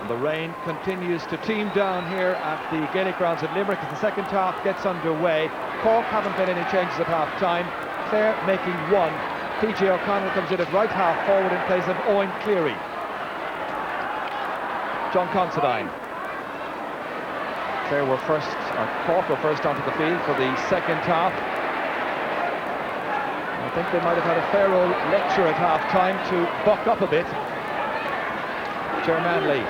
The rain continues to team down here at the Gaelic grounds at Limerick as the second half gets underway. Cork haven't been any changes at half-time. Clare making one. PJ O'Connell comes in at right half forward in place of Owen Cleary. John Considine. Clare were first, or Cork were first onto the field for the second half. I think they might have had a fair old lecture at half-time to buck up a bit. Ger Manley.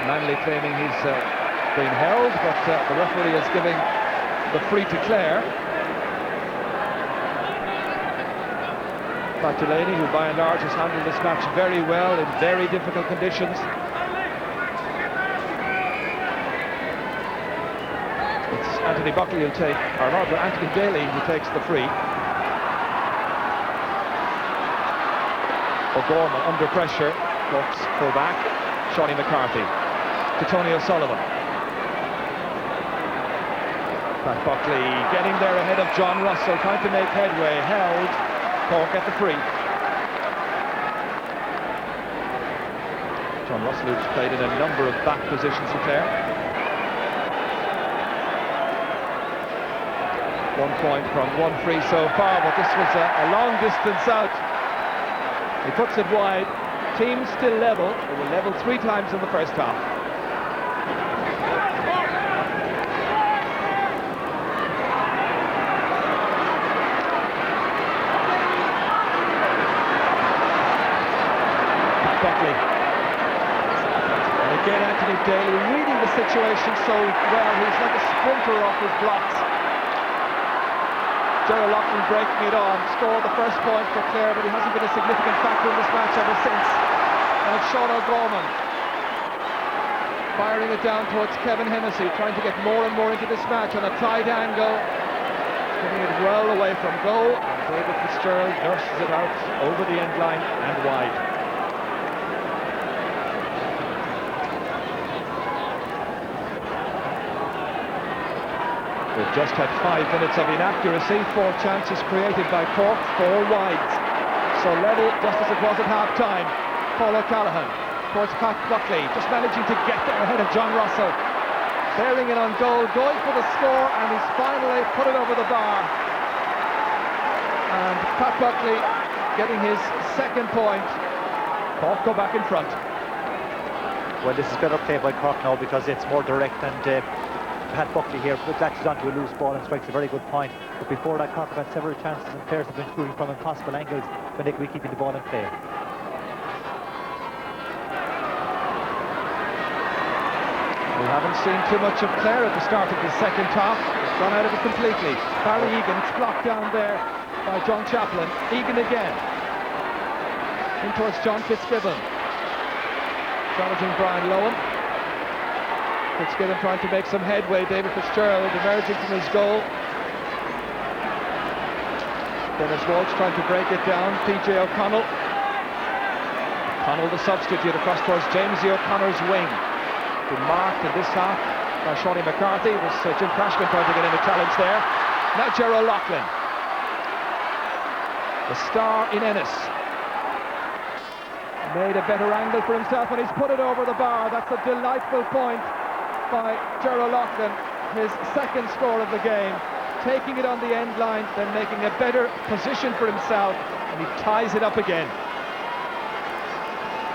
Manley claiming he's been held, but the referee is giving the free to Clare. Pat Delaney, who by and large has handled this match very well in very difficult conditions. It's Anthony Buckley who'll take, or rather Anthony Daly who takes the free. O'Gorman under pressure, looks full back. Shawnee McCarthy to Tony O'Sullivan. Pat Buckley getting there ahead of John Russell, trying to make headway, held. Cork get the free. John Russell, who's played in a number of back positions for Clare. 1 point from one free so far, but this was a long distance out. He puts it wide. Teams still level. They were level 3 times in the first half. Buckley. And again Anthony Daly reading the situation so well. He's like a sprinter off his blocks. Gerald Loughlin breaking it on, scored the first point for Clare, but he hasn't been a significant factor in this match ever since. And it's Sean O'Gorman firing it down towards Kevin Hennessy, trying to get more and more into this match on a tight angle, getting it well away from goal. David Fitzgerald nurses it out over the end line and wide. We've just had 5 minutes of inaccuracy, 4 chances created by Cork, 4 wides. So level just as it was at half-time. Paul O'Callaghan towards Pat Buckley, just managing to get there ahead of John Russell. Bearing it on goal, going for the score, and he's finally put it over the bar. And Pat Buckley getting his second point. Cork go back in front. Well, this is better play by Cork now because it's more direct, and Pat Buckley here latches onto a loose ball and strikes a very good point. But before that, Cork have had several chances and players have been shooting from impossible angles when they could be keeping the ball in play. We haven't seen too much of Clare at the start of the second half. It's gone out of it completely. Barry Egan, it's blocked down there by John Chaplin. Egan again. In towards John Fitzgibbon. Challenging Brian Lowen. Fitzgibbon trying to make some headway. David Fitzgerald emerging from his goal. Dennis Walsh trying to break it down. PJ O'Connell. O'Connell the substitute across towards Jamesy O'Connor's wing. Been marked in this half by Shawnee McCarthy. It was Jim Cashman trying to get in a challenge there. Now Gerald Loughlin. The star in Ennis. Made a better angle for himself and he's put it over the bar. That's a delightful point by Gerald Loughlin, his second score of the game, taking it on the end line, then making a better position for himself, and he ties it up again.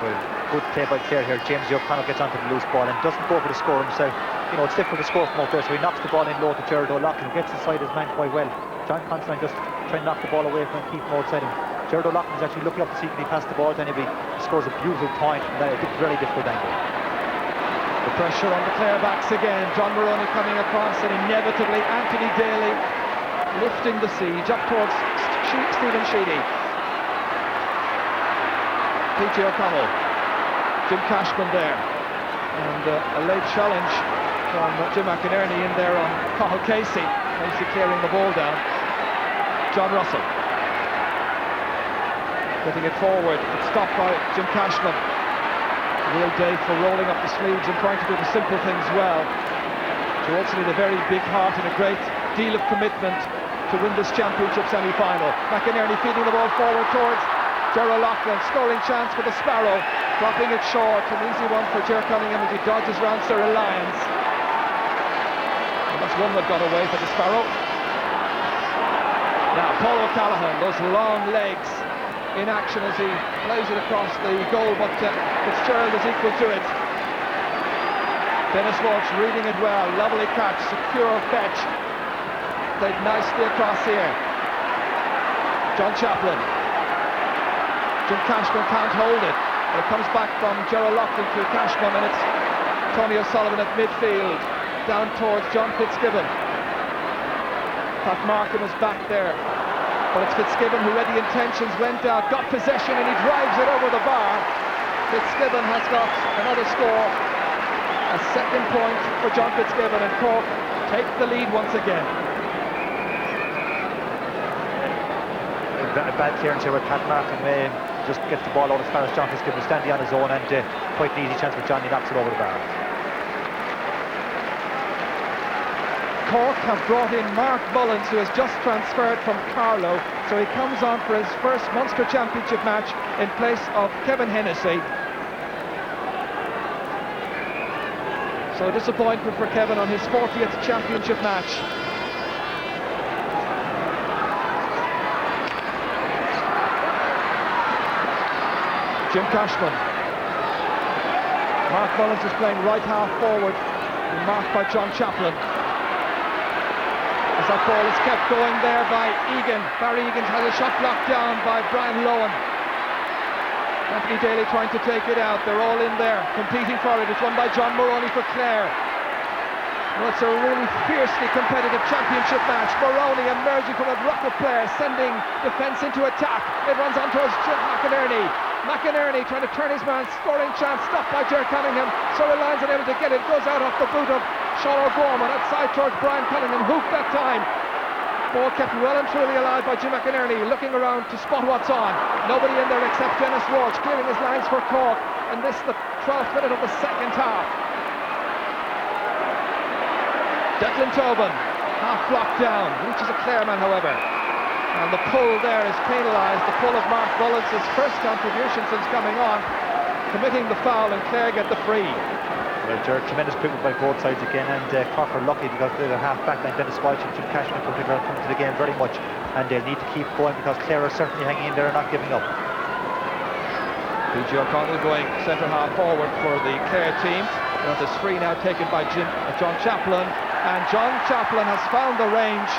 Well, good play by Clare here. James O'Connell gets onto the loose ball and doesn't go for the score himself. You know, it's difficult to score from out there, so he knocks the ball in low to Gerald O'Loughlin, gets inside his man quite well. John Considine just trying to knock the ball away from him, keep him outside him. Gerald O'Loughlin is actually looking up to see can he pass the ball to anybody. He scores a beautiful point from that very difficult angle. The pressure on the Clare backs again. John Maroney coming across, and inevitably Anthony Daly lifting the siege up towards Stephen Sheedy. PJ O'Connell, Jim Cashman there, and a late challenge from Jim McInerney in there on Cathal Casey. Casey clearing the ball down. John Russell getting it forward. It's stopped by Jim Cashman. Real day for rolling up the sleeves and trying to do the simple things well. Joe Olsen had a very big heart and a great deal of commitment to win this championship semi-final. McInerney feeding the ball forward towards Gerald Loughlin, scoring chance for the Sparrow. Dropping it short, an easy one for Ger Cunningham as he dodges round Cyril Lyons. And that's one that got away for the Sparrow. Now Paul O'Callaghan, those long legs in action as he plays it across the goal, but Fitzgerald is equal to it. Dennis Walsh reading it well, lovely catch, secure fetch. Played nicely across here. John Chaplin. Jim Cashman can't hold it, but it comes back from Gerald Loughlin through Cashman, and it's Tony O'Sullivan at midfield, down towards John Fitzgibbon. Pat Markham is back there, but it's Fitzgibbon who read the intentions, went out, got possession, and he drives it over the bar. Fitzgibbon has got another score, a second point for John Fitzgibbon, and Cork take the lead once again. A bad clearance here with Pat Markham, just gets the ball out as far as John Fitzgibbon standing on his own, and quite an easy chance for Johnny, knocks it over the bar. Cork have brought in Mark Mullins, who has just transferred from Carlow, so he comes on for his first Munster Championship match in place of Kevin Hennessy. So a disappointment for Kevin on his 40th championship match. Jim Cashman. Mark Mullins is playing right half forward, marked by John Chaplin. As that ball is kept going there by Egan. Barry Egan has a shot blocked down by Brian Lowen. Anthony Daly trying to take it out. They're all in there, competing for it. It's won by John Moroney for Clare. Well, it's a really fiercely competitive championship match. Moroney emerging from a ruck of players, sending defence into attack. It runs on towards McInerney. McInerney trying to turn his man, scoring chance, stopped by Ger Cunningham. Cyril Lyons unable to get it, goes out off the boot of Sean O'Gorman, outside towards Brian Cunningham, hooked that time. Ball kept well and truly alive by Jim McInerney, looking around to spot what's on. Nobody in there except Dennis Walsh, clearing his lines for Cork, and this is the 12th minute of the second half. Declan Tobin, half blocked down, reaches a Clare man however. And the pull there is penalised, the pull of Mark Mullins, his first contribution since coming on, committing the foul, and Clare get the free. Well, tremendous movement by both sides again, and Cork are lucky because they're half back line. Dennis Walsh and Jim Cashman in particular come to the game very much, and they'll need to keep going because Clare are certainly hanging in there and not giving up. PG O'Connell going centre half forward for the Clare team. And this free now taken by John Chaplin, and John Chaplin has found the range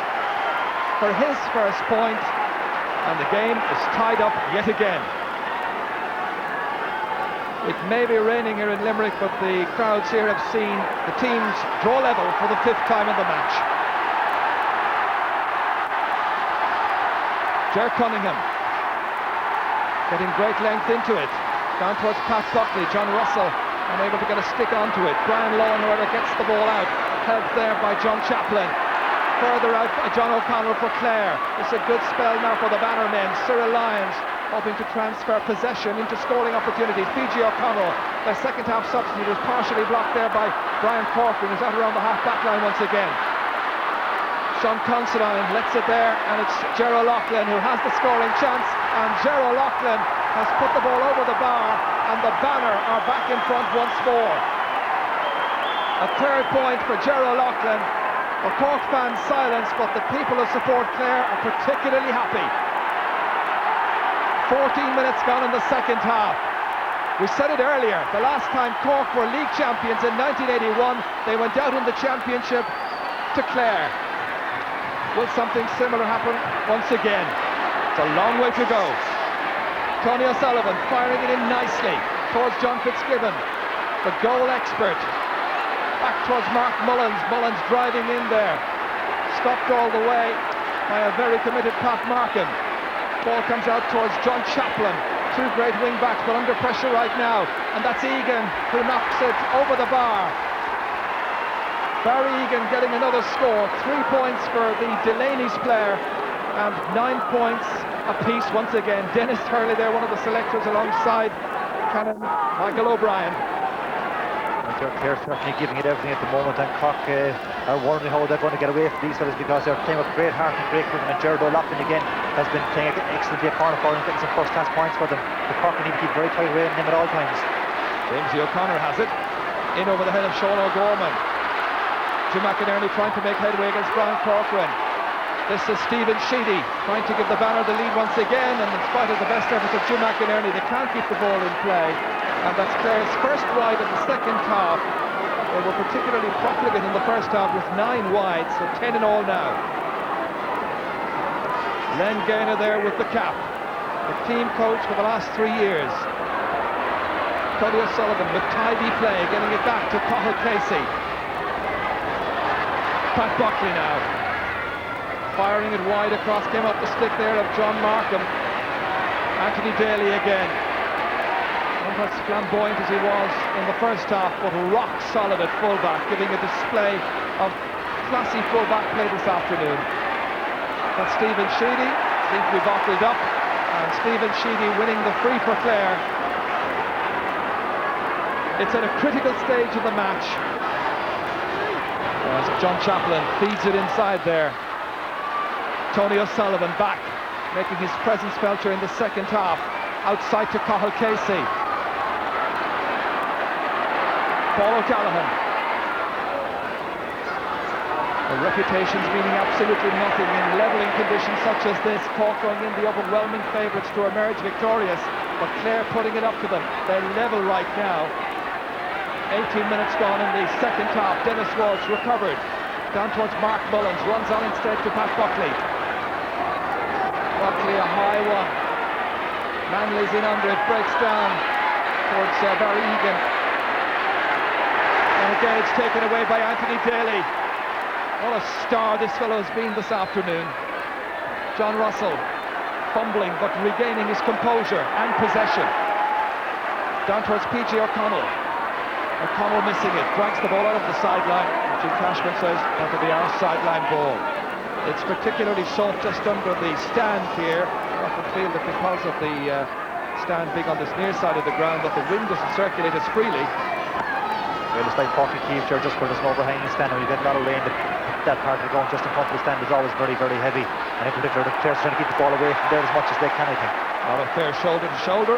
for his first point, and the game is tied up yet again. It may be raining here in Limerick, but the crowds here have seen the teams draw level for the 5th time in the match. Ger Cunningham getting great length into it, down towards Pat Buckley. John Russell unable to get a stick onto it. Brian Lowen, however, gets the ball out, helped there by John Chaplin. Further out by John O'Connell for Clare. It's a good spell now for the Bannermen. Cyril Lyons hoping to transfer possession into scoring opportunities. PG O'Connell, their second half substitute, is partially blocked there by Brian Corcoran, who's out around the half back line once again. Sean Considine lets it there, and it's Gerald Loughlin who has the scoring chance, and Gerald Loughlin has put the ball over the bar, and the Banner are back in front once more. A third point for Gerald Loughlin. The Cork fans silence, but the people who support Clare are particularly happy. 14 minutes gone in the second half. We said it earlier, the last time Cork were league champions in 1981, they went out in the championship to Clare. Will something similar happen once again? It's a long way to go. Tony O'Sullivan firing it in nicely towards John Fitzgibbon, the goal expert. Back towards Mark Mullins. Mullins driving in there. Stopped all the way by a very committed Pat Markham. Ball comes out towards John Chaplin. Two great wing backs, but under pressure right now. And that's Egan who knocks it over the bar. Barry Egan getting another score. 3 points for the Delaney's player, and 9 points apiece once again. Dennis Hurley there, one of the selectors alongside Canon Michael O'Brien. Clare certainly giving it everything at the moment, and Cork are wondering how they're going to get away from these fellas, because they're playing with great heart and great rhythm, and Gerard O'Loughlin again has been playing excellently at corner forward and getting some first class points for them. The Cork need to keep very tight away from him at all times. James O'Connor has it, in over the head of Sean O'Gorman. Jim McInerney trying to make headway against Brian Corcoran. This is Stephen Sheedy trying to give the Banner the lead once again, and in spite of the best efforts of Jim McInerney, they can't keep the ball in play. And that's Clare's first wide of the second half. They were particularly profligate in the first half with 9 wide, so 10 in all now. Len Gaynor there with the cap, the team coach for the last 3 years. Tony O'Sullivan with tidy play, getting it back to Cathal Casey. Pat Buckley now, firing it wide across, came up the stick there of John Markham. Anthony Daly again. Not as flamboyant as he was in the first half, but rock solid at fullback, giving a display of classy fullback play this afternoon. But Stephen Sheedy seems to be bottled up, and Stephen Sheedy winning the free for Clare. It's at a critical stage of the match, as John Chaplin feeds it inside there. Tony O'Sullivan back, making his presence felt during the second half, outside to Cathal Casey. Paul O'Callaghan. The reputation's meaning absolutely nothing in levelling conditions such as this. Cork going in the overwhelming favourites to emerge victorious, but Clare putting it up to them. They're level right now. 18 minutes gone in the second half. Dennis Walsh recovered down towards Mark Mullins, runs on instead to Pat Buckley. Buckley a high one. Manley's in under it, breaks down towards Barry Egan. And again it's taken away by Anthony Daly. What a star this fellow has been this afternoon. John Russell fumbling but regaining his composure and possession. Down towards PJ O'Connell. O'Connell missing it, drags the ball out of the sideline. Jim Cashman says that'll be our sideline ball. It's particularly soft just under the stand here. I often feel that because of the stand being on this near side of the ground, that the wind doesn't circulate as freely. Well, it's like Corky Keefe here, just where there's an overhanging stand, and you get a lot of rain. That part of the ground just in front of the stand is always very, very heavy, and in particular the players trying to keep the ball away from there as much as they can, I think. Not a fair shoulder to shoulder,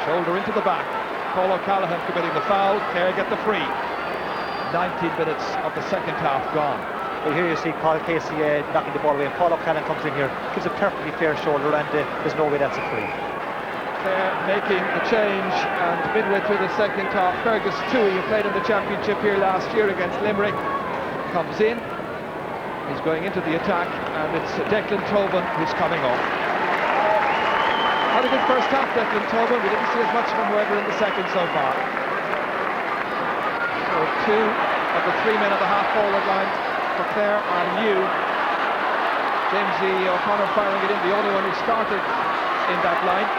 shoulder into the back. Paul O'Callaghan committing the foul. Clare get the free. 19 minutes of the second half gone. Well, here you see Cathal Casey knocking the ball away, and Paul O'Callaghan comes in here, gives a perfectly fair shoulder, and there's no way that's a free. Clare making the change, and midway through the second half, Fergus Toohey, who played in the championship here last year against Limerick, comes in. He's going into the attack, and it's Declan Tobin who's coming off. Had a good first half, Declan Tobin. We didn't see as much of him, however, in the second so far. So 2 of the 3 men at the half-forward line for Clare are new. James O'Connor firing it in, the only one who started in that line.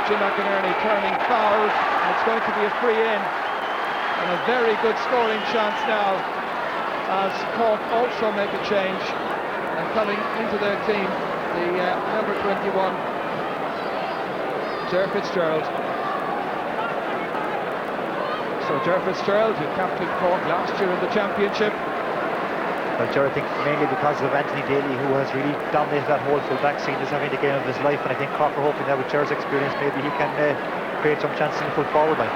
Jim McInerney turning foul, and it's going to be a free in, and a very good scoring chance now as Cork also make a change, and coming into their team, the number 21, Ger Fitzgerald. So Ger Fitzgerald, who captained Cork last year in the championship. Well, Ger, I think mainly because of Anthony Daly, who has really dominated that whole full-back scene, is having the game of his life, and I think Cork are hoping that with Ger's experience maybe he can create some chances in the full-forward line.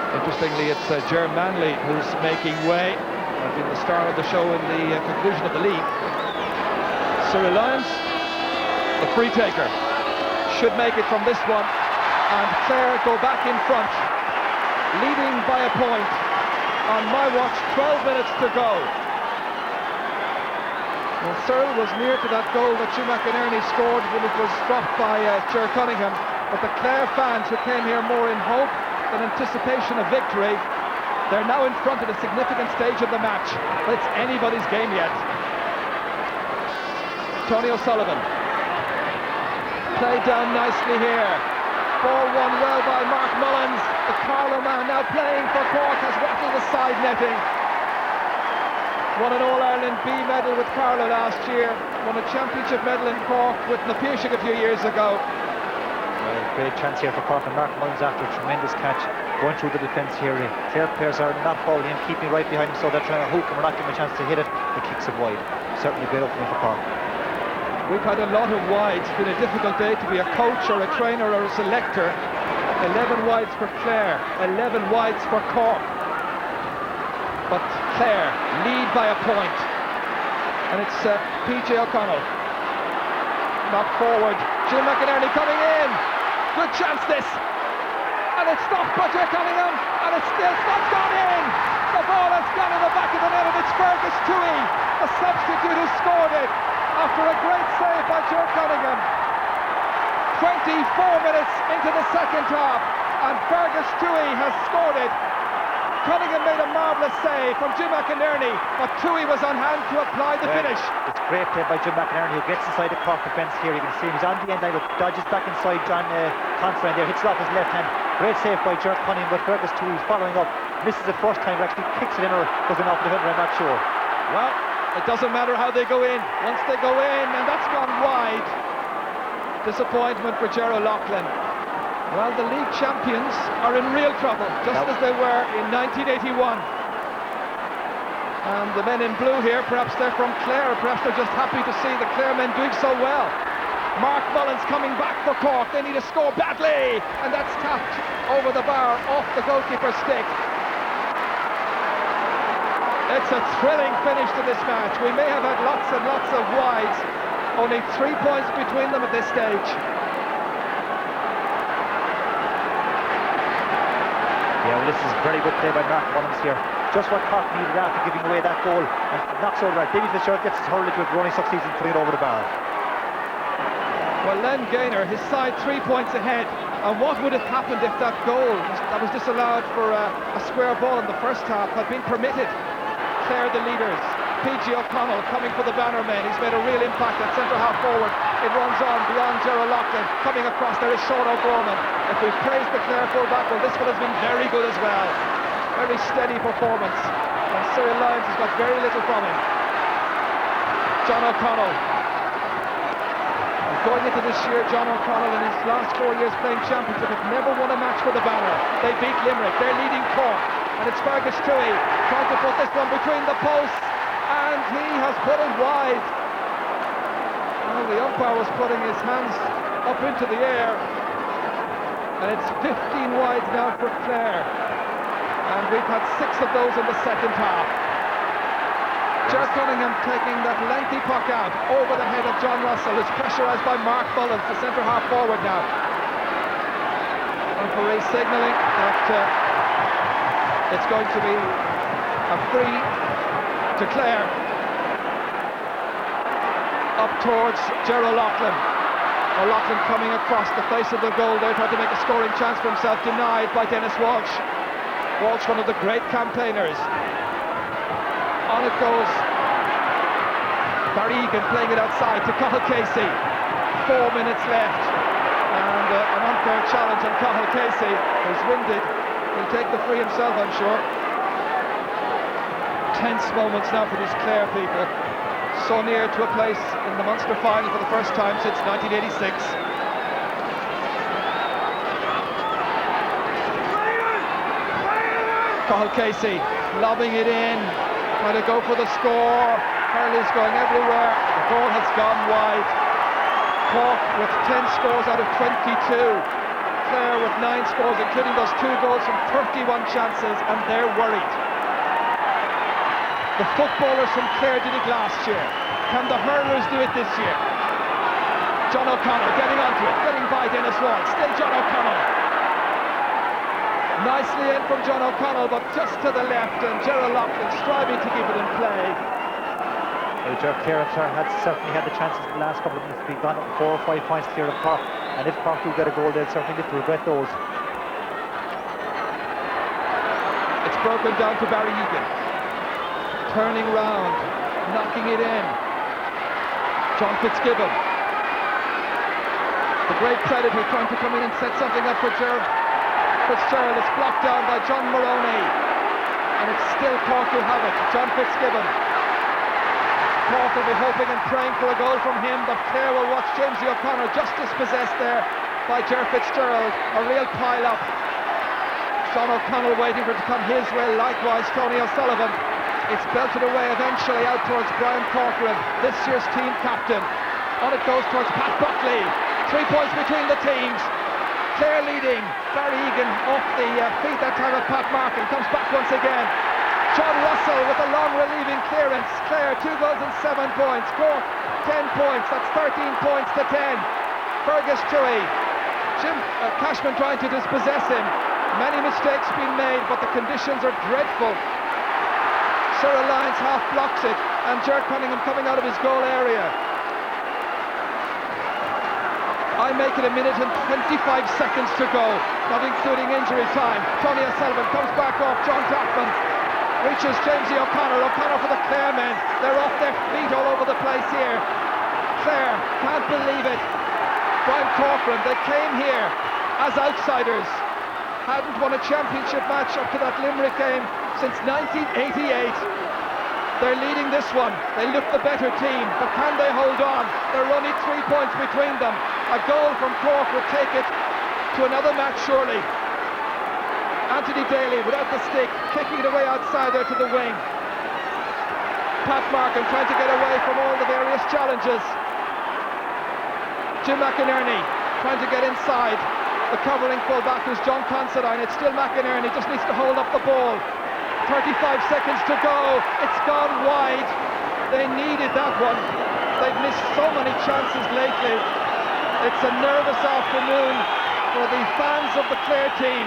Interestingly, it's Ger Manley who's making way, and been the star of the show in the conclusion of the league. Cyril Lyons, the free taker, should make it from this one, and Clare go back in front, leading by a point. On my watch, 12 minutes to go. Well, Cyril was near to that goal that Jim McInerney scored when it was dropped by Ger Cunningham, but the Clare fans, who came here more in hope than anticipation of victory, they're now in front at a significant stage of the match. But it's anybody's game yet. Tony O'Sullivan played down nicely here. Ball won well by Mark Mullins. The Carlow man now playing for Cork has rattled the side netting. Won an All-Ireland B medal with Carlow last year. Won a championship medal in Cork with Napier a few years ago. Great chance here for Cork, and Mark Mullins after a tremendous catch going through the defence here. Clare players are not following him, keeping right behind him, so they're trying to hook him or not give him a chance to hit it. He kicks it wide. Certainly a great opening for Cork. We've had a lot of wides. It's been a difficult day to be a coach or a trainer or a selector. 11 wides for Clare, 11 wides for Cork. But Clare lead by a point. And it's PJ O'Connell. Knocked forward. Jim McInerney coming in. Good chance this. And it's stopped by Joe Cunningham. And it's still not gone in. The ball has gone in the back of the net, and it's Fergus Toohey, a substitute, who scored it after a great save by Joe Cunningham. 24 minutes into the second half, and Fergus Toohey has scored it. Cunningham made a marvellous save from Jim McInerney, but Toohey was on hand to apply the finish. It's great play by Jim McInerney, who gets inside the Cork defence here. You can see him, he's on the end line, but dodges back inside John Constantine there, hits it off his left hand. Great save by Jerk Cunningham, but Fergus Toohey following up. Misses the first time, actually kicks it in, or does it off the defender, I'm not sure. Well, it doesn't matter how they go in. Once they go in, and that's gone wide. Disappointment for Gerald Loughlin. Well, the league champions are in real trouble, just as they were in 1981. And the men in blue here, perhaps they're from Clare, perhaps they're just happy to see the Clare men doing so well. Mark Mullins coming back for Cork. They need to score badly, and that's tapped over the bar, off the goalkeeper's stick. It's a thrilling finish to this match. We may have had lots and lots of wides, only 3 points between them at this stage. Yeah, well, this is very good play by Mark Mullins here. Just what Cork needed after giving away that goal, and knocks over that. Davy Fitzgerald gets his hurl into it, only succeeds in putting it over the bar. Well, Len Gaynor, his side 3 points ahead. And what would have happened if that goal that was disallowed for a square ball in the first half had been permitted? Clare the leaders. PG O'Connell coming for the banner men. He's made a real impact at centre half forward. It runs on beyond Gerald Loughlin. Coming across there is Sean O'Gorman. If we've praised the Clare full back, well, this one has been very good as well. Very steady performance. And Cyril Lyons has got very little from him. John O'Connell. Going into this year, John O'Connell in his last 4 years playing championship have never won a match for the banner. They beat Limerick, they're leading Cork, and it's Fergus Toohey trying to put this one between the posts, and he has put it wide. Well, the umpire was putting his hands up into the air, and it's 15 wide now for Clare, and we've had 6 of those in the second half. Jerk Cunningham taking that lengthy puck out over the head of John Russell, who's pressurised by Mark Mullins, the centre half forward now. And Paris signalling that it's going to be a free to Clare. Up towards Gerald Loughlin. O'Loughlin coming across the face of the goal there, trying to make a scoring chance for himself, denied by Dennis Walsh. Walsh, one of the great campaigners. On it goes. Barry Egan playing it outside to Cathal Casey. 4 minutes left. And an unfair challenge on Cathal Casey, who's winded. He'll take the free himself, I'm sure. Tense moments now for these Clare people. So near to a place in the Munster final for the first time since 1986. Cathal Casey lobbing it in. Trying to go for the score. Hurley's going everywhere. The ball has gone wide. Cork with 10 scores out of 22. Clare with 9 scores, including those 2 goals from 31 chances, and they're worried. The footballers from Clare did it last year. Can the hurlers do it this year? John O'Connell getting onto it, getting by Dennis Walsh. Still John O'Connell. Nicely in from John O'Connell, but just to the left, and Gerald Loughlin striving to keep it in play. Clare had certainly had the chances in the last couple of minutes to be gone up 4 or 5 points clear of Cork, and if Cork do get a goal, they'll certainly get to regret those. It's broken down to Barry Egan, turning round, knocking it in. John Fitzgibbon, the great predator, trying to come in and set something up for Gerald. Fitzgerald is blocked down by John Maroney, and it's still Cork who have it. John Fitzgibbon. Cork will be hoping and praying for a goal from him, but Clare will watch Jamesy O'Connor just dispossessed there by Ger Fitzgerald. A real pile-up. Sean O'Connell waiting for it to come his way, likewise Tony O'Sullivan. It's belted away eventually out towards Brian Corcoran, this year's team captain. On it goes towards Pat Buckley. 3 points between the teams. Clare leading. Barry Egan off the feet that time of Pat Markin. Comes back once again. John Russell with a long relieving clearance. Clare 2 goals and 7 points. Cork 10 points. That's 13 points to 10. Fergus Tui. Jim Cashman trying to dispossess him. Many mistakes being made, but the conditions are dreadful. Cyril Lyons half blocks it, and Ger Cunningham coming out of his goal area. I make it 1 minute and 25 seconds to go, not including injury time. Tony O'Sullivan comes back off John Tapman, reaches Jamesy O'Connor. O'Connor for the Clare men. They're off their feet all over the place here. Clare can't believe it. Brian Corcoran, they came here as outsiders. Hadn't won a championship match up to that Limerick game since 1988. They're leading this one. They look the better team, but can they hold on? There are only 3 points between them. A goal from Cork would take it to another match, surely. Anthony Daly without the stick, kicking it away outside there to the wing. Pat Markin trying to get away from all the various challenges. Jim McInerney trying to get inside. The covering full-back is John Considine. It's still McInerney, just needs to hold up the ball. 35 seconds to go. It's gone wide. They needed that one. They've missed so many chances lately. It's a nervous afternoon for the fans of the Clare team.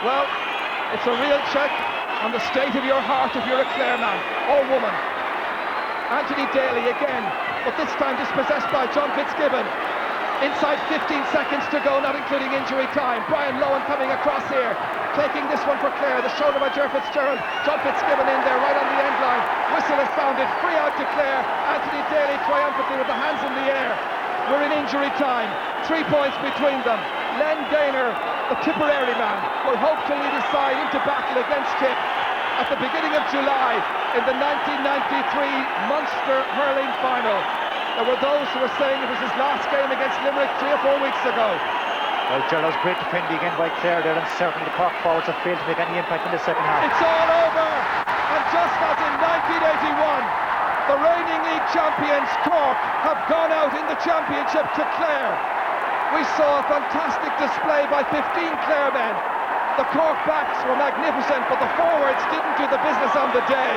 Well, it's a real check on the state of your heart if you're a Clare man or woman. Anthony Daly again, but this time dispossessed by John Fitzgibbon. Inside 15 seconds to go, not including injury time. Brian Lohan coming across here, taking this one for Clare. The shoulder by Ger Fitzgerald. John Fitzgibbon in there, right on the end line. Whistle is sounded, free out to Clare. Anthony Daly triumphantly with the hands in the air. We're in injury time. 3 points between them. Len Gaynor, the Tipperary man, will hope to lead his side into battle against Tip at the beginning of July in the 1993 Munster Hurling final. There were those who were saying it was his last game against Limerick 3 or 4 weeks ago. Well, Gerald's great defending again by Clare there, and certainly the Cork forwards have failed to make any impact in the second half. It's all over, and just as in 1981, the reigning league champions Cork have gone out in the championship to Clare. We saw a fantastic display by 15 Clare men. The Cork backs were magnificent, but the forwards didn't do the business on the day.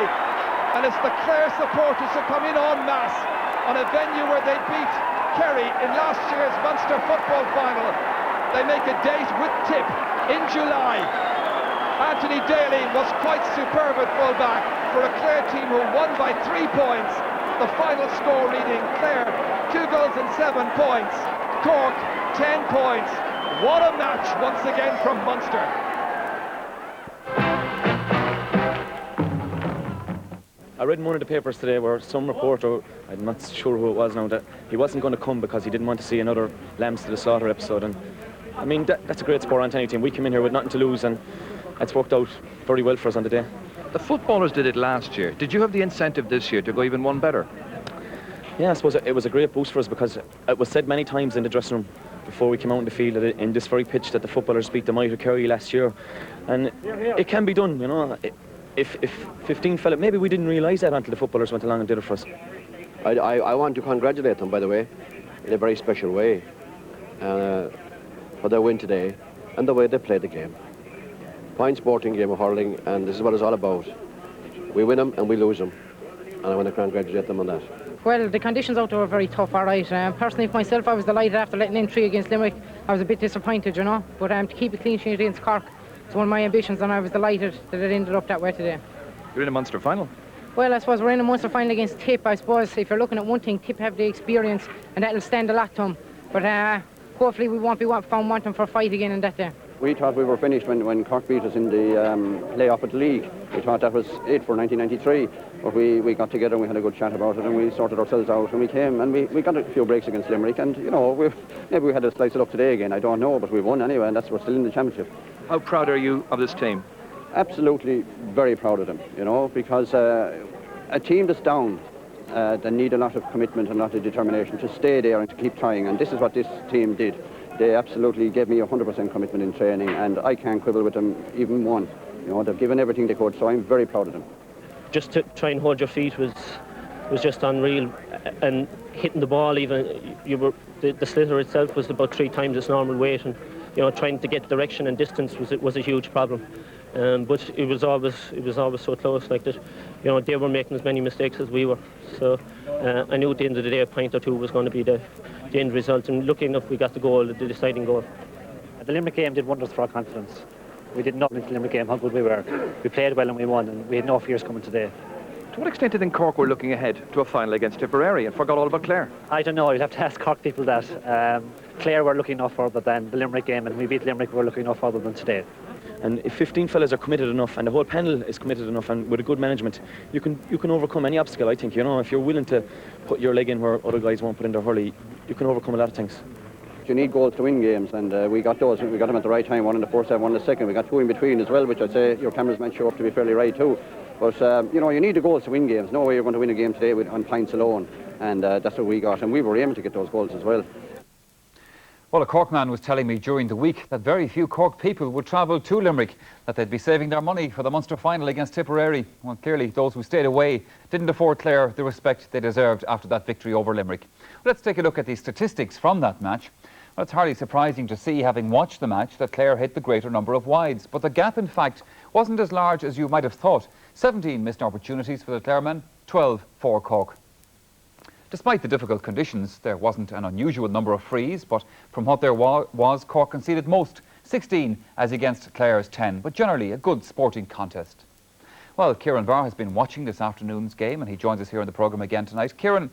And it's the Clare supporters who come in en masse on a venue where they beat Kerry in last year's Munster football final. They make a date with Tip in July. Anthony Daly was quite superb at full-back for a Clare team who won by 3 points. The final score reading Clare 2 goals and 7 points. Cork 10 points. What a match once again from Munster. I read in one of the papers today where some reporter, I'm not sure who it was now, that he wasn't going to come because he didn't want to see another Lambs to the Slaughter episode. And I mean, that's a great sport on any team. We came in here with nothing to lose, and it's worked out very well for us on the day. The footballers did it last year. Did you have the incentive this year to go even one better? Yeah, I suppose it was a great boost for us, because it was said many times in the dressing room before we came out in the field that in this very pitch that the footballers beat the mighty Kerry last year. And it can be done, you know. If 15 fell, maybe we didn't realise that until the footballers went along and did it for us. I want to congratulate them, by the way, in a very special way, for their win today and the way they played the game. Fine sporting game of hurling, and this is what it's all about. We win them and we lose them, and I want to congratulate them on that. Well, the conditions out there were very tough, all right. Personally, for myself, I was delighted after letting in 3 against Limerick. I was a bit disappointed, you know, but to keep a clean sheet against Cork, it's one of my ambitions, and I was delighted that it ended up that way today. You're in a Munster final. Well, I suppose we're in a Munster final against Tip. I suppose if you're looking at one thing, Tip have the experience, and that'll stand a lot to them. But hopefully we won't be found wanting for a fight again in that day. We thought we were finished when Cork beat us in the play-off at the league. We thought that was it for 1993, but we got together and we had a good chat about it, and we sorted ourselves out, and we came and we got a few breaks against Limerick, and you know, maybe we had a slice of luck today again, I don't know, but we won anyway, and we're still in the championship. How proud are you of this team? Absolutely very proud of them, you know, because a team that's down they need a lot of commitment and a lot of determination to stay there and to keep trying, and this is what this team did. They absolutely gave me 100% commitment in training, and I can't quibble with them even one. You know, they've given everything they could, so I'm very proud of them. Just to try and hold your feet was just unreal, and hitting the ball, even the sliotar itself was about 3 times its normal weight, and you know, trying to get direction and distance was a huge problem. But it was always so close, like that. You know, they were making as many mistakes as we were. So I knew at the end of the day a point or two was going to be the end result. And lucky enough, we got the goal, the deciding goal. The Limerick game did wonders for our confidence. We did nothing in the Limerick game, how good we were. We played well and we won, and we had no fears coming today. To what extent do you think Cork were looking ahead to a final against Tipperary and forgot all about Clare? I don't know, you'd have to ask Cork people that. Clare were looking no further than the Limerick game, and we beat Limerick, we were looking no further than today. And if 15 fellas are committed enough and the whole panel is committed enough, and with a good management, you can overcome any obstacle, I think. You know, if you're willing to put your leg in where other guys won't put in their hurley, you can overcome a lot of things. You need goals to win games, and we got those. We got them at the right time, one in the first half, one in the second. We got 2 in between as well, which I'd say your cameras might show up to be fairly right too. But you know, you need the goals to win games. No way you're going to win a game today on points alone, and that's what we got, and we were aiming to get those goals as well. Well, a Cork man was telling me during the week that very few Cork people would travel to Limerick, that they'd be saving their money for the Munster final against Tipperary. Well, clearly those who stayed away didn't afford Clare the respect they deserved after that victory over Limerick. Let's take a look at the statistics from that match. Well, it's hardly surprising to see, having watched the match, that Clare hit the greater number of wides. But the gap, in fact, wasn't as large as you might have thought. 17 missed opportunities for the Clare men, 12 for Cork. Despite the difficult conditions, there wasn't an unusual number of frees, but from what there was, Cork conceded most, 16 as against Clare's 10, but generally a good sporting contest. Well, Kieran Barr has been watching this afternoon's game, and he joins us here on the programme again tonight. Kieran,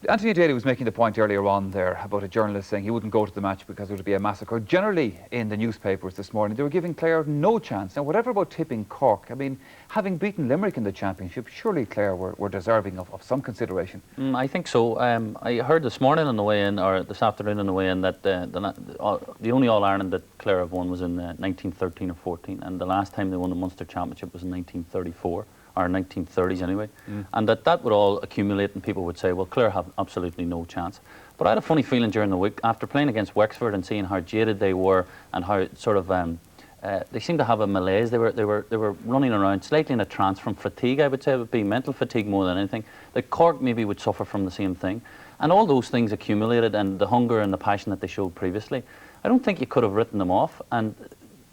Anthony Daly was making the point earlier on there about a journalist saying he wouldn't go to the match because it would be a massacre. Generally, in the newspapers this morning, they were giving Clare no chance. Now, whatever about tipping Cork, I mean, having beaten Limerick in the championship, surely Clare were deserving of some consideration. I think so. I heard this morning on the way in, or this afternoon on the way in, that the only All-Ireland that Clare have won was in 1913 or 14, and the last time they won the Munster championship was in 1934. Or 1930s anyway, and that would all accumulate and people would say, well, Clare have absolutely no chance. But I had a funny feeling during the week, after playing against Wexford and seeing how jaded they were and how sort of, they seemed to have a malaise. They were running around slightly in a trance from fatigue, I would say. It would be mental fatigue more than anything. The Cork maybe would suffer from the same thing. And all those things accumulated, and the hunger and the passion that they showed previously, I don't think you could have written them off. And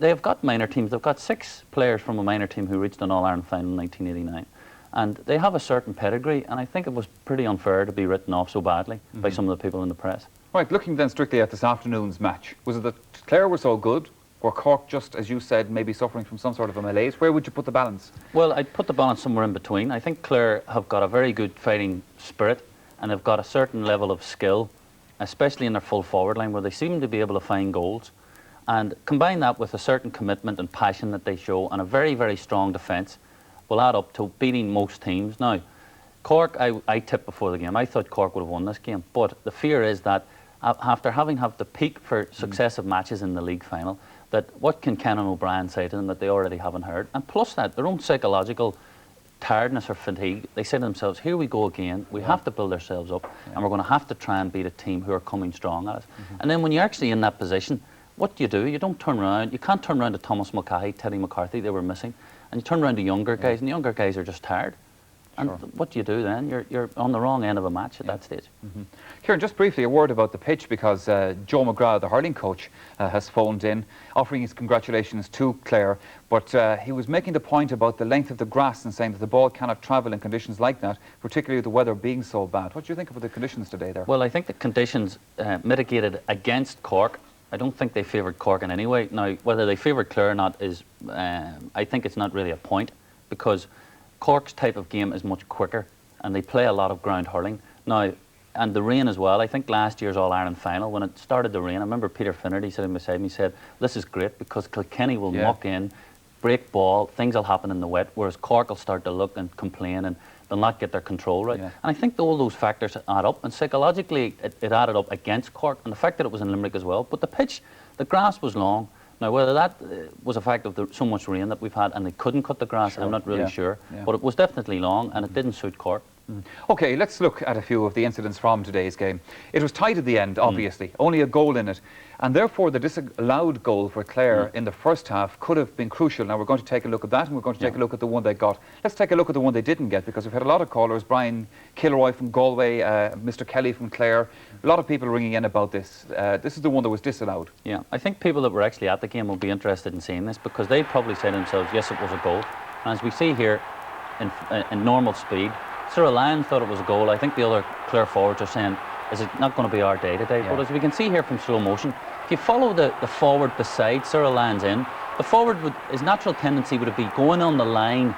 they've got minor teams. They've got 6 players from a minor team who reached an All-Ireland final in 1989. And they have a certain pedigree, and I think it was pretty unfair to be written off so badly by some of the people in the press. Right, looking then strictly at this afternoon's match, was it that Clare were so good, or Cork, just as you said, maybe suffering from some sort of a malaise? Where would you put the balance? Well, I'd put the balance somewhere in between. I think Clare have got a very good fighting spirit, and they've got a certain level of skill, especially in their full forward line, where they seem to be able to find goals. And combine that with a certain commitment and passion that they show, and a very, very strong defence, will add up to beating most teams. Now, Cork, I tipped before the game. I thought Cork would have won this game, but the fear is that after having had the peak for successive matches in the league final, that what can Ken and O'Brien say to them that they already haven't heard? And plus that, their own psychological tiredness or fatigue, they say to themselves, here we go again, we have to build ourselves up, and we're going to have to try and beat a team who are coming strong at us. And then when you're actually in that position, what do? You don't turn around. You can't turn around to Thomas Mulcahy, Teddy McCarthy, they were missing. And you turn around to younger guys, and the younger guys are just tired. And what do you do then? You're on the wrong end of a match at that stage. Kieran, just briefly a word about the pitch, because Joe McGrath, the hurling coach, has phoned in, offering his congratulations to Clare. But he was making the point about the length of the grass and saying that the ball cannot travel in conditions like that, particularly the weather being so bad. What do you think about the conditions today there? Well, I think the conditions mitigated against Cork. I don't think they favoured Cork in any way. Now, whether they favoured Clare or not is, I think it's not really a point, because Cork's type of game is much quicker, and they play a lot of ground hurling. Now, and the rain as well. I think last year's All-Ireland final, when it started to rain, I remember Peter Finnerty sitting beside me, said, this is great, because Kilkenny will muck in, break ball, things will happen in the wet, whereas Cork will start to look and complain, and they'll not get their control right. And I think all those factors add up, and psychologically it added up against Cork, and the fact that it was in Limerick as well. But the pitch, the grass was long. Now, whether that was a fact of so much rain that we've had and they couldn't cut the grass, I'm not really sure. But it was definitely long, and it didn't suit Cork. OK, let's look at a few of the incidents from today's game. It was tight at the end, obviously, only a goal in it. And therefore, the disallowed goal for Clare in the first half could have been crucial. Now, we're going to take a look at that, and we're going to take a look at the one they got. Let's take a look at the one they didn't get, because we've had a lot of callers. Brian Kilroy from Galway, Mr. Kelly from Clare. A lot of people ringing in about this. This is the one that was disallowed. Yeah, I think people that were actually at the game will be interested in seeing this, because they'd probably say to themselves, yes, it was a goal. And as we see here, in normal speed, Cyril Lyons thought it was a goal. I think the other Clare forwards are saying, is it not going to be our day today? But as we can see here from slow motion, if you follow the forward beside Cyril Lyons in, the forward, his natural tendency would be going on the line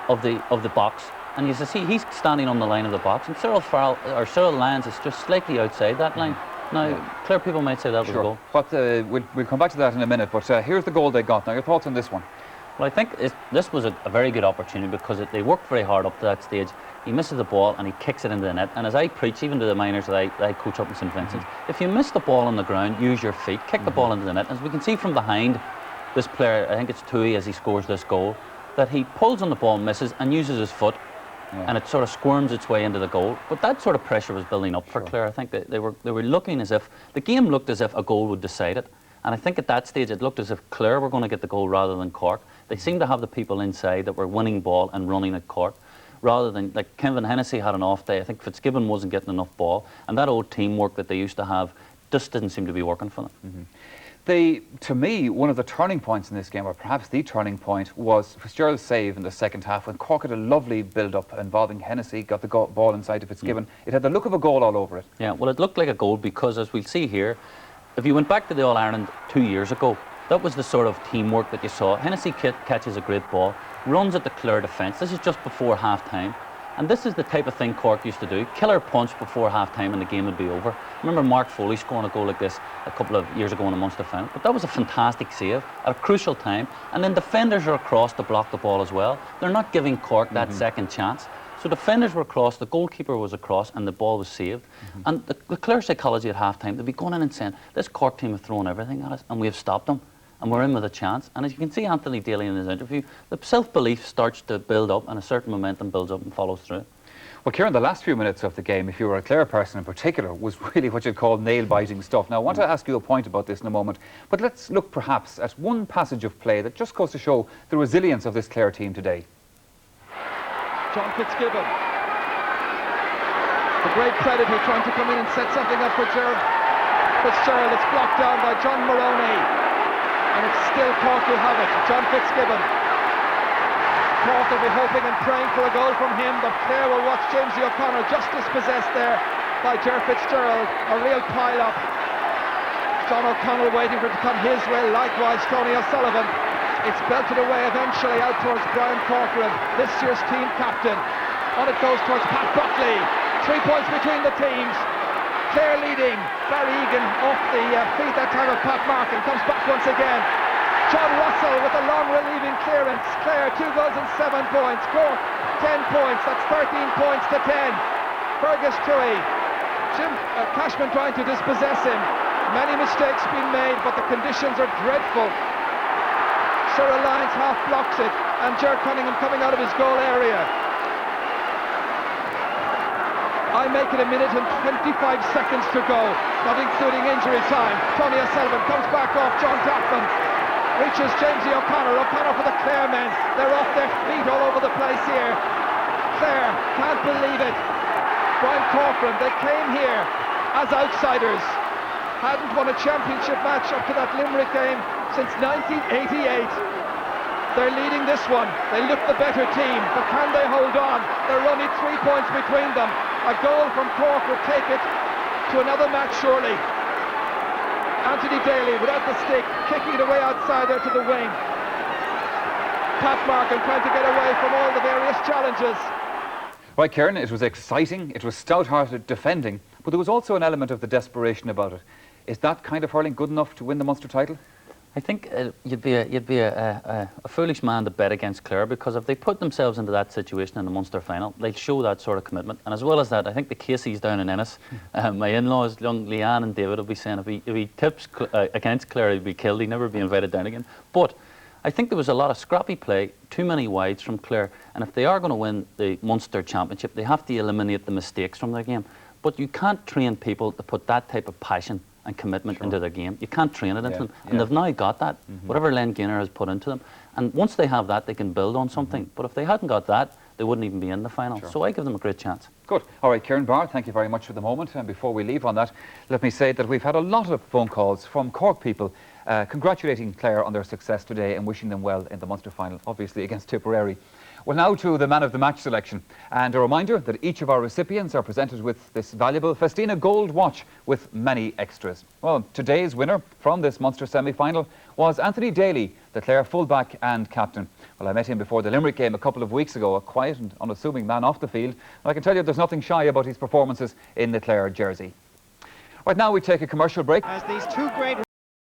of the box. And you see, he's standing on the line of the box, and Cyril Lyons is just slightly outside that line. Now, Clare people might say that was a goal. But we'll come back to that in a minute. But here's the goal they got. Now, your thoughts on this one? Well, I think this was a very good opportunity, because they worked very hard up to that stage. He misses the ball and he kicks it into the net. And as I preach, even to the minors that I coach up in St Vincent's, if you miss the ball on the ground, use your feet, kick the ball into the net. As we can see from behind this player, I think it's Tui, as he scores this goal, that he pulls on the ball, misses, and uses his foot, and it sort of squirms its way into the goal. But that sort of pressure was building up for Clare. I think that they were looking as if the game looked as if a goal would decide it. And I think at that stage it looked as if Clare were going to get the goal rather than Cork. They seemed to have the people inside that were winning ball and running at Cork, rather than, like, Kevin Hennessy had an off day. I think Fitzgibbon wasn't getting enough ball, and that old teamwork that they used to have just didn't seem to be working for them. To me, one of the turning points in this game, or perhaps the turning point, was Fitzgerald's save in the second half, when Cork had a lovely build-up involving Hennessy, got the ball inside to Fitzgibbon. It had the look of a goal all over it. Yeah, well, it looked like a goal because, as we'll see here, if you went back to the All-Ireland 2 years ago, that was the sort of teamwork that you saw. Hennessy catches a great ball, runs at the Clare defence. This is just before half-time. And this is the type of thing Cork used to do. Killer punch before half-time and the game would be over. I remember Mark Foley scoring a goal like this a couple of years ago in a Munster final. But that was a fantastic save at a crucial time. And then defenders are across to block the ball as well. They're not giving Cork that second chance. So defenders were across, the goalkeeper was across, and the ball was saved. And the Clare psychology at half-time, they'd be going in and saying, this Cork team have thrown everything at us, and we have stopped them. And we're in with a chance. And as you can see Anthony Daly in his interview, the self-belief starts to build up, and a certain momentum builds up and follows through. Well, Kieran, the last few minutes of the game, if you were a Clare person in particular, was really what you'd call nail-biting stuff. Now, I want to ask you a point about this in a moment, but let's look perhaps at one passage of play that just goes to show the resilience of this Clare team today. John Fitzgibbon. The great predator trying to come in and set something up for Fitzgerald. It's blocked down by John Maroney. And it's still Cork who have it. John Fitzgibbon. Cork will be hoping and praying for a goal from him, but Clare will watch Jamesy O'Connor just dispossessed there by Ger Fitzgerald. A real pile-up. John O'Connor waiting for it to come his way, likewise Tony O'Sullivan. It's belted away eventually out towards Brian Corcoran, this year's team captain. On it goes towards Pat Buckley. 3 points between the teams. Clare leading. Barry Egan off the feet that time of Pat Markin. Comes back once again. John Russell with a long relieving clearance. Clare 2 goals and 7 points. Cork 10 points. That's 13 points to 10. Fergus Tui. Jim Cashman trying to dispossess him. Many mistakes being made, but the conditions are dreadful. Cyril Lyons half blocks it, and Ger Cunningham coming out of his goal area. I make it 1 minute and 25 seconds to go, not including injury time. Tony O'Sullivan comes back off John Daffin, reaches Jamesy O'Connor. O'Connor for the Clare men. They're off their feet all over the place here. Clare can't believe it. Brian Corcoran, they came here as outsiders. Hadn't won a championship match up to that Limerick game since 1988. They're leading this one. They look the better team, but can they hold on? There are only 3 points between them. A goal from Cork would take it to another match, surely. Anthony Daly without the stick, kicking it away outside there to the wing. Pat Markin trying to get away from all the various challenges. Right, Kieran, it was exciting, it was stout-hearted defending, but there was also an element of the desperation about it. Is that kind of hurling good enough to win the Munster title? I think you'd be a foolish man to bet against Clare, because if they put themselves into that situation in the Munster final, they'll show that sort of commitment. And as well as that, I think the Caseys down in Ennis, my in-laws, young Leanne and David, will be saying if he tips against Clare, he'd be killed. He'd never be invited down again. But I think there was a lot of scrappy play, too many wides from Clare, and if they are going to win the Munster Championship, they have to eliminate the mistakes from their game. But you can't train people to put that type of passion and commitment into their game. You can't train it into them, and they've now got that, whatever Len Gaynor has put into them. And once they have that, they can build on something. But if they hadn't got that, they wouldn't even be in the final. So I give them a great chance. Good. All right, Kieran Barr, thank you very much for the moment. And before we leave on that, let me say that we've had a lot of phone calls from Cork people congratulating Clare on their success today and wishing them well in the Munster final, obviously against Tipperary. Well, now to the man of the match selection. And a reminder that each of our recipients are presented with this valuable Festina Gold watch with many extras. Well, today's winner from this Munster semi-final was Anthony Daly, the Clare fullback and captain. Well, I met him before the Limerick game a couple of weeks ago, a quiet and unassuming man off the field. And I can tell you there's nothing shy about his performances in the Clare jersey. Right now we take a commercial break. As these two great